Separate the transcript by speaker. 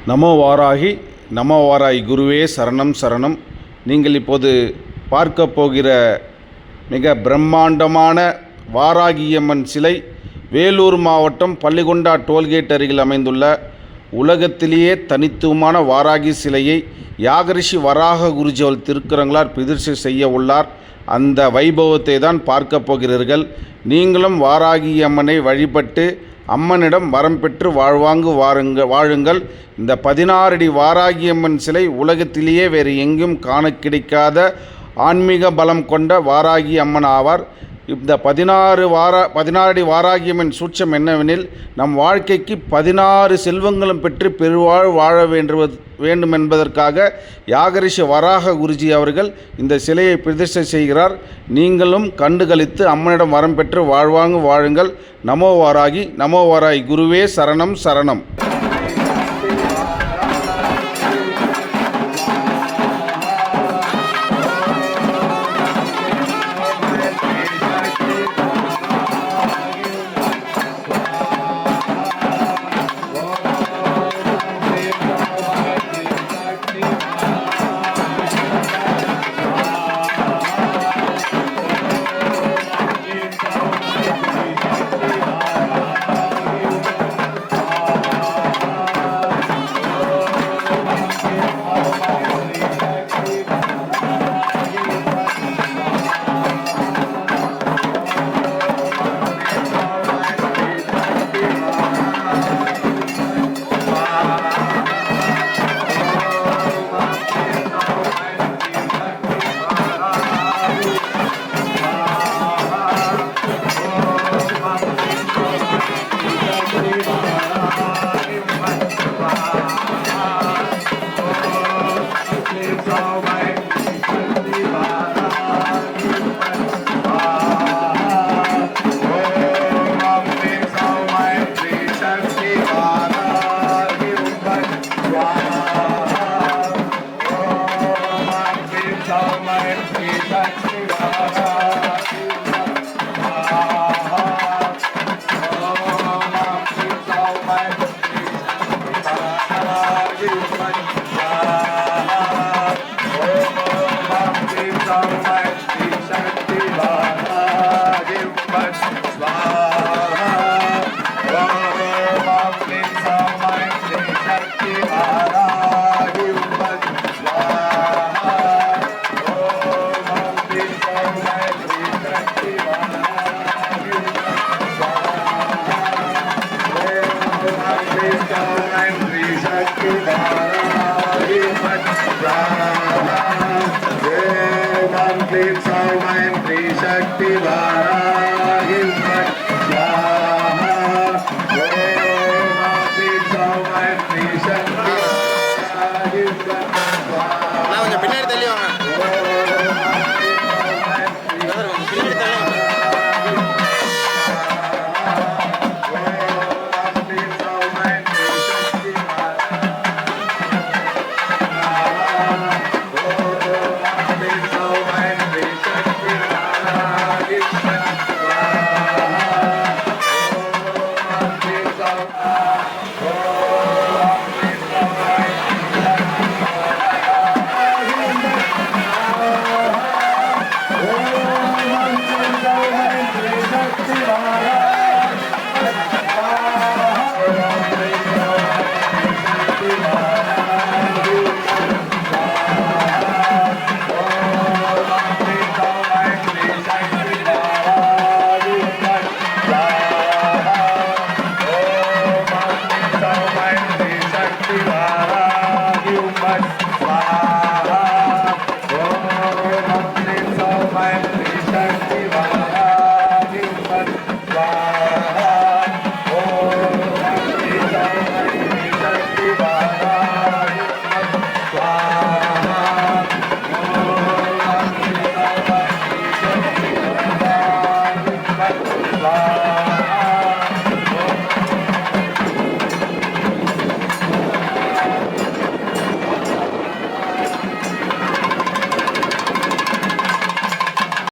Speaker 1: நமோ வாராகி நமோ வாராகி குருவே சரணம் சரணம். நீங்கள் இப்போது பார்க்க போகிற மிக பிரம்மாண்டமான வாராகியம்மன் சிலை வேலூர் மாவட்டம் பள்ளிகொண்டா டோல்கேட் அருகில் அமைந்துள்ள உலகத்திலேயே தனித்துவமான வாராகி சிலையை யாகரிஷி வராக குருஜி அவர்கள் திருக்கரங்களால் பிரதிஷ்டை செய்ய உள்ளார். அந்த வைபவத்தை தான் பார்க்க போகிறீர்கள். நீங்களும் வாராகி அம்மனை வழிபட்டு அம்மனிடம் வரம் பெற்று வாழுங்கள். இந்த 16 அடி வாராகியம்மன் சிலை உலகத்திலேயே வேறு எங்கும் காண கிடைக்காத ஆன்மீக பலம் கொண்ட வாராகி அம்மன் ஆவார். இந்த 16 அடி வாராகியம்மன் சூட்சம் என்னவெனில், நம் வாழ்க்கைக்கு 16 செல்வங்களும் பெற்று பெருவாழ் வாழ வேண்டும் என்பதற்காக யாகரிஷி வராக குருஜி அவர்கள் இந்த சிலையை பிரதிஷ்டை செய்கிறார். நீங்களும் கண்டுகளித்து அம்மனிடம் வரம் பெற்று வாழுங்கள். நமோ வாராகி நமோ வாராகி குருவே சரணம் சரணம்.
Speaker 2: கொஞ்சம் பின்னாடி தள்ளி வாங்க. Bye.